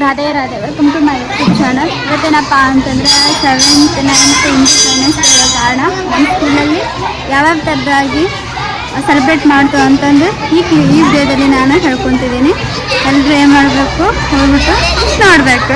Radhe Radhe, welcome to my YouTube channel. ಇವತ್ತೇನಪ್ಪ ಅಂತಂದರೆ 7th 9th independence day ಕಾರಣ ನಮ್ಮ ಸ್ಕೂಲಲ್ಲಿ ಯಾವ್ಯಾವ ಥರದಾಗಿ ಸೆಲೆಬ್ರೇಟ್ ಮಾಡ್ತು ಅಂತಂದು ಈ ಡೇದಲ್ಲಿ ನಾನು ಹೇಳ್ಕೊತಿದ್ದೀನಿ. ಎಲ್ಲರೂ ಏನು ಮಾಡಬೇಕು, ಹೋಗ್ಬಿಟ್ಟು ನೋಡಬೇಕು.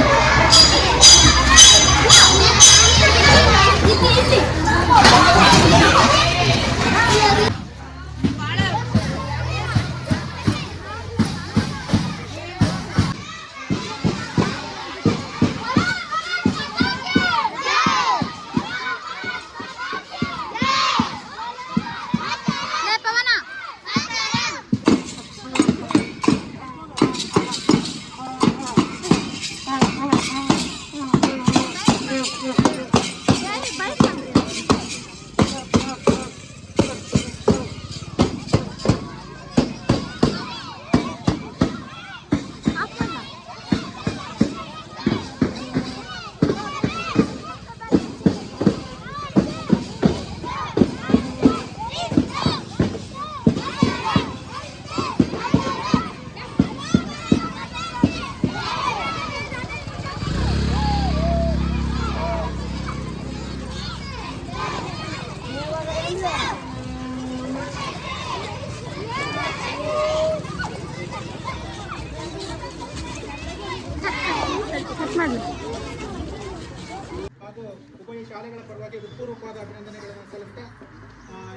ಹಾಗೂ ಉಭಯ ಶಾಲೆಗಳ ಪರವಾಗಿ ಹೃತ್ಪೂರ್ವಕವಾದ ಅಭಿನಂದನೆಗಳನ್ನು ಸಲ್ಲಿಸುತ್ತಾ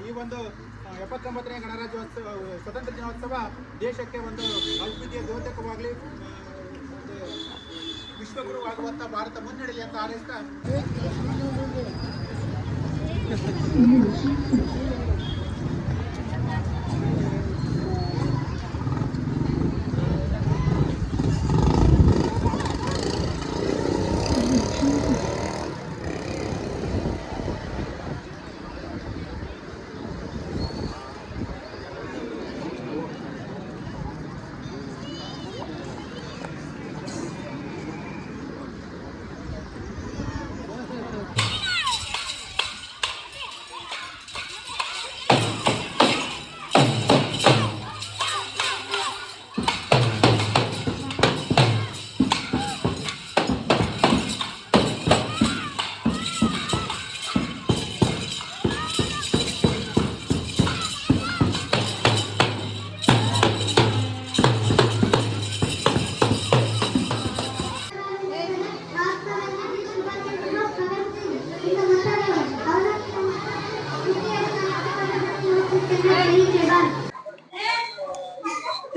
ಈ ಒಂದು 79ನೇ ಗಣರಾಜ್ಯೋತ್ಸವ ಸ್ವತಂತ್ರ ದಿನೋತ್ಸವ ದೇಶಕ್ಕೆ ಒಂದು ಅದ್ವಿತೀಯ ದ್ಯೋತಕವಾಗಲಿ, ವಿಶ್ವಗುರುವಾಗುವಂಥ ಭಾರತ ಮುನ್ನಡೆಯಲಿ ಅಂತ ಹಾರೈಸ್ತಾ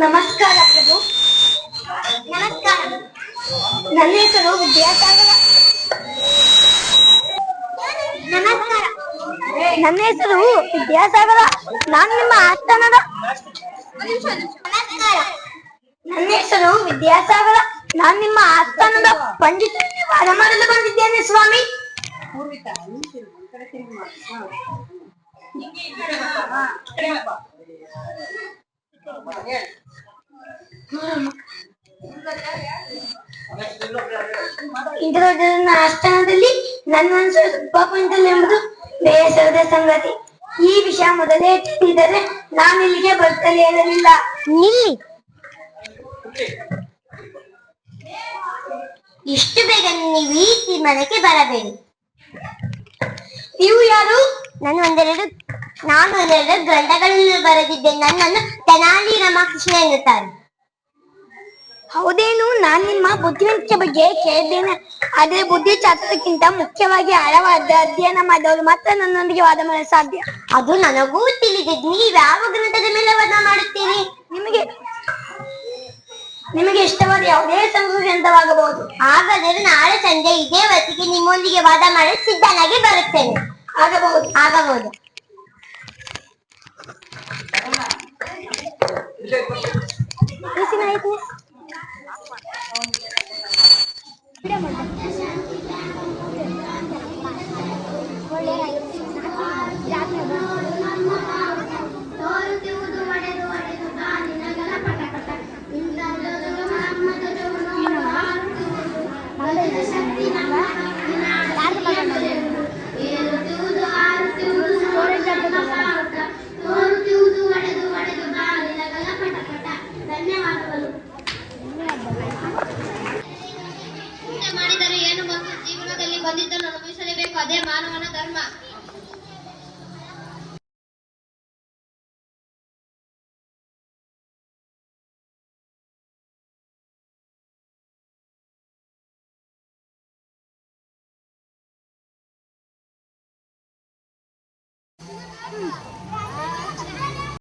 ನಮಸ್ಕಾರ ಪ್ರಭು. ನಮಸ್ಕಾರ. ನನ್ನ ಹೆಸರು ವಿದ್ಯಾಸಾಗರ. ನಮಸ್ಕಾರ. ನನ್ನ ಹೆಸರು ವಿದ್ಯಾಸಾಗರ. ನಾನು ನಿಮ್ಮ ಆಸ್ಥಾನದ. ನಮಸ್ಕಾರ. ನನ್ನ ಹೆಸರು ವಿದ್ಯಾಸಾಗರ. ನಾನು ನಿಮ್ಮ ಆಸ್ಥಾನದ ಪಂಡಿತರಿಗೆ ವಾದ ಮಾಡಲು ಬಂದಿದ್ದೇನೆ ಸ್ವಾಮಿ. ಇಂಥ ದೊಡ್ಡ ಆಸ್ಥಾನದಲ್ಲಿ ನನ್ನ ಮನಸ್ಸು ತುಂಬಾ ಕುಂತಲ್ಲ ಎಂಬುದು ಬೇಸರದ ಸಂಗತಿ. ಈ ವಿಷಯ ಮೊದಲೇ ತಿಳಿದರೆ ನಾನು ಇಲ್ಲಿಗೆ ಬರ್ತಲೇ ಇರಲಿಲ್ಲ. ನಿಲ್ಲಿ. ಇಷ್ಟು ಬೇಗ ನೀವು ಈ ತೀರ್ಮಾನಕ್ಕೆ ಬರಬೇಡಿ. ನೀವು ಯಾರು? ನಾನು ಒಂದೆರಡು ಗ್ರಂಥಗಳನ್ನು ಬರೆದಿದ್ದೇನೆ. ನನ್ನನ್ನು ತೆನಾಲಿ ರಾಮಕೃಷ್ಣ ಎನ್ನುತ್ತಾರೆ. ಹೌದೇನು? ನಾನು ನಿಮ್ಮ ಬುದ್ಧಿವಂತಿಕೆ ಬಗ್ಗೆ ಕೇಳಿದ್ದೇನೆ. ಆದ್ರೆ ಬುದ್ಧಿ ಚಾತುರ್ಯಕ್ಕಿಂತ ಮುಖ್ಯವಾಗಿ ಆಳವಾದ ಅಧ್ಯಯನ ಮಾಡಿದವರು ಮಾತ್ರ ನನ್ನೊಂದಿಗೆ ವಾದ ಮಾಡಲು ಸಾಧ್ಯ. ಅದು ನನಗೂ ತಿಳಿದಿದ್ದು. ನೀವು ಯಾವ ಗ್ರಂಥದ ಮೇಲೆ ವಾದ ಮಾಡುತ್ತೀರಿ? ನಿಮಗೆ ಇಷ್ಟವಾದ ಯಾವುದೇ ಸಂಸ್ಕೃತ ಗ್ರಂಥವಾಗಬಹುದು. ಹಾಗಾದರೆ ನಾಳೆ ಸಂಜೆ ಇದೇ ಹೊತ್ತಿಗೆ ನಿಮ್ಮೊಂದಿಗೆ ವಾದ ಮಾಡಲು ಸಿದ್ಧನಾಗಿ ಬರುತ್ತೇನೆ. ಆಗಬಹುದು. ಬಂದಿದ್ದನ್ನು ಅನುಭವಿಸಲೇಬೇಕು. ಅದೇ ಮಾನವನ ಧರ್ಮ.